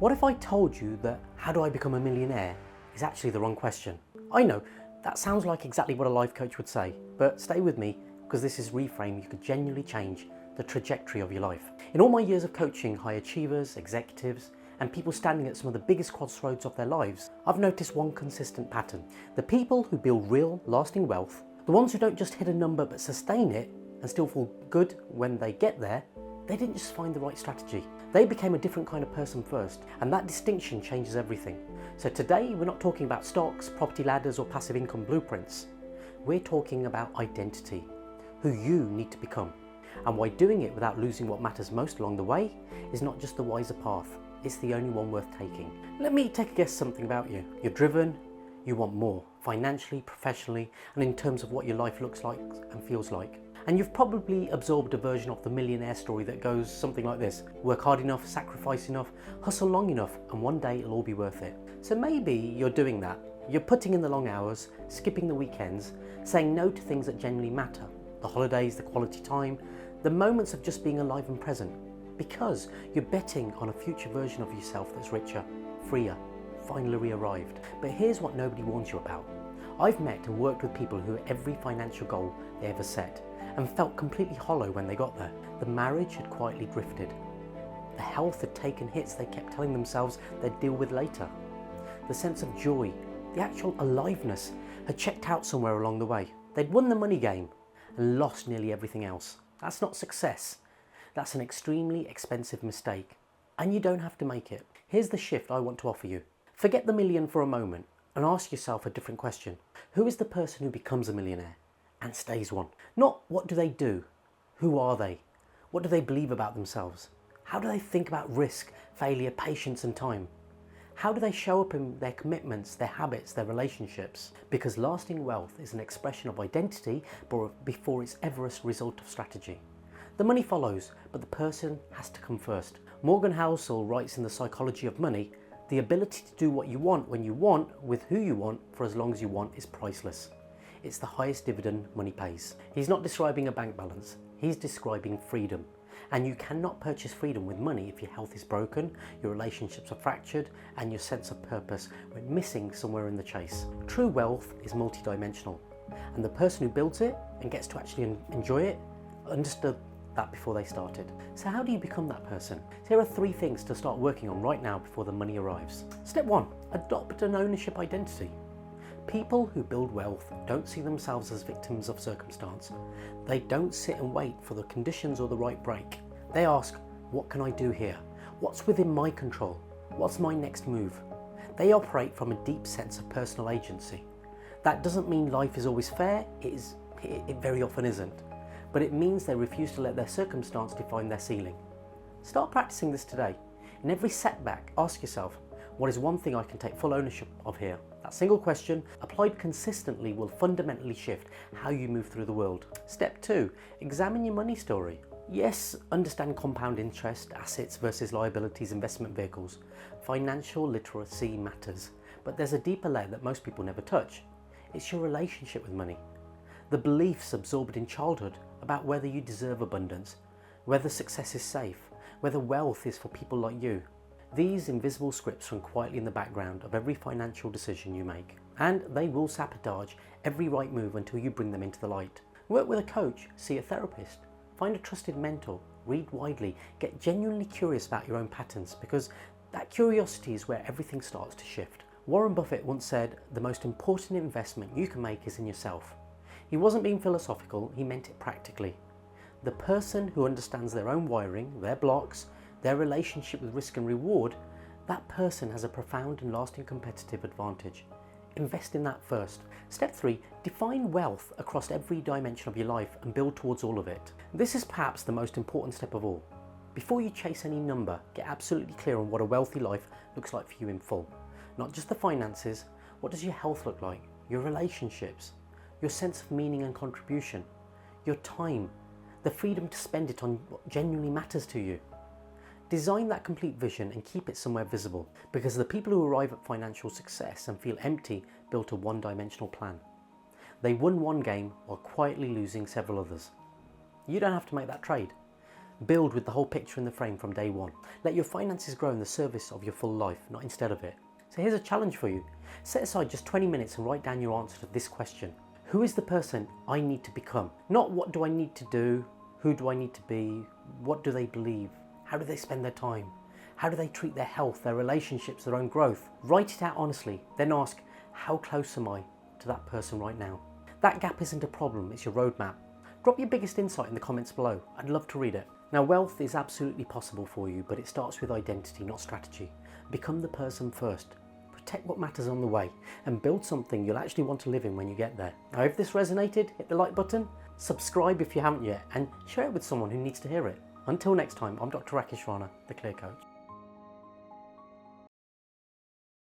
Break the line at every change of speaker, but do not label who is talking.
What if I told you that how do I become a millionaire is actually the wrong question? I know, that sounds like exactly what a life coach would say, but stay with me because this is Reframe. You could genuinely change the trajectory of your life. In all my years of coaching high achievers, executives, and people standing at some of the biggest crossroads of their lives, I've noticed one consistent pattern. The people who build real, lasting wealth, the ones who don't just hit a number but sustain it and still feel good when they get there, they didn't just find the right strategy. They became a different kind of person first, and that distinction changes everything. So today, we're not talking about stocks, property ladders, or passive income blueprints. We're talking about identity, who you need to become, and why doing it without losing what matters most along the way is not just the wiser path, it's the only one worth taking. Let me take a guess something about you. You're driven, you want more, financially, professionally, and in terms of what your life looks like and feels like. And you've probably absorbed a version of the millionaire story that goes something like this. Work hard enough, sacrifice enough, hustle long enough, and one day it'll all be worth it. So maybe you're doing that. You're putting in the long hours, skipping the weekends, saying no to things that genuinely matter. The holidays, the quality time, the moments of just being alive and present. Because you're betting on a future version of yourself that's richer, freer, finally arrived. But here's what nobody warns you about. I've met and worked with people who had every financial goal they ever set and felt completely hollow when they got there. The marriage had quietly drifted. The health had taken hits they kept telling themselves they'd deal with later. The sense of joy, the actual aliveness, had checked out somewhere along the way. They'd won the money game and lost nearly everything else. That's not success. That's an extremely expensive mistake. And you don't have to make it. Here's the shift I want to offer you. Forget the million for a moment and ask yourself a different question. Who is the person who becomes a millionaire and stays one? Not what do they do? Who are they? What do they believe about themselves? How do they think about risk, failure, patience and time? How do they show up in their commitments, their habits, their relationships? Because lasting wealth is an expression of identity before it's ever a result of strategy. The money follows, but the person has to come first. Morgan Housel writes in The Psychology of Money, the ability to do what you want when you want with who you want for as long as you want is priceless. It's the highest dividend money pays. He's not describing a bank balance, he's describing freedom. And you cannot purchase freedom with money if your health is broken, your relationships are fractured, and your sense of purpose went missing somewhere in the chase. True wealth is multidimensional, and the person who builds it and gets to actually enjoy it understood that before they started. So how do you become that person? So here are 3 things to start working on right now before the money arrives. Step 1, adopt an ownership identity. People who build wealth don't see themselves as victims of circumstance. They don't sit and wait for the conditions or the right break. They ask, what can I do here? What's within my control? What's my next move? They operate from a deep sense of personal agency. That doesn't mean life is always fair, it very often isn't. But it means they refuse to let their circumstance define their ceiling. Start practicing this today. In every setback, ask yourself, what is one thing I can take full ownership of here? That single question, applied consistently, will fundamentally shift how you move through the world. Step 2, examine your money story. Yes, understand compound interest, assets versus liabilities, investment vehicles. Financial literacy matters, but there's a deeper layer that most people never touch. It's your relationship with money. The beliefs absorbed in childhood about whether you deserve abundance, whether success is safe, whether wealth is for people like you. These invisible scripts run quietly in the background of every financial decision you make, and they will sabotage every right move until you bring them into the light. Work with a coach, see a therapist, find a trusted mentor, read widely, get genuinely curious about your own patterns, because that curiosity is where everything starts to shift. Warren Buffett once said, the most important investment you can make is in yourself. He wasn't being philosophical, he meant it practically. The person who understands their own wiring, their blocks, their relationship with risk and reward, that person has a profound and lasting competitive advantage. Invest in that first. Step 3, define wealth across every dimension of your life and build towards all of it. This is perhaps the most important step of all. Before you chase any number, get absolutely clear on what a wealthy life looks like for you in full. Not just the finances, what does your health look like? Your relationships, your sense of meaning and contribution, your time, the freedom to spend it on what genuinely matters to you. Design that complete vision and keep it somewhere visible, because the people who arrive at financial success and feel empty built a one-dimensional plan. They won one game while quietly losing several others. You don't have to make that trade. Build with the whole picture in the frame from day one. Let your finances grow in the service of your full life, not instead of it. So here's a challenge for you. Set aside just 20 minutes and write down your answer to this question. Who is the person I need to become? Not what do I need to do, who do I need to be, what do they believe, how do they spend their time, how do they treat their health, their relationships, their own growth. Write it out honestly, then ask, how close am I to that person right now? That gap isn't a problem, it's your roadmap. Drop your biggest insight in the comments below, I'd love to read it. Now, wealth is absolutely possible for you, but it starts with identity, not strategy. Become the person first. Protect what matters on the way and build something you'll actually want to live in when you get there. Now, if this resonated, hit the like button, subscribe if you haven't yet, and share it with someone who needs to hear it. Until next time, I'm Dr. Rakish Rana, the Clear Coach.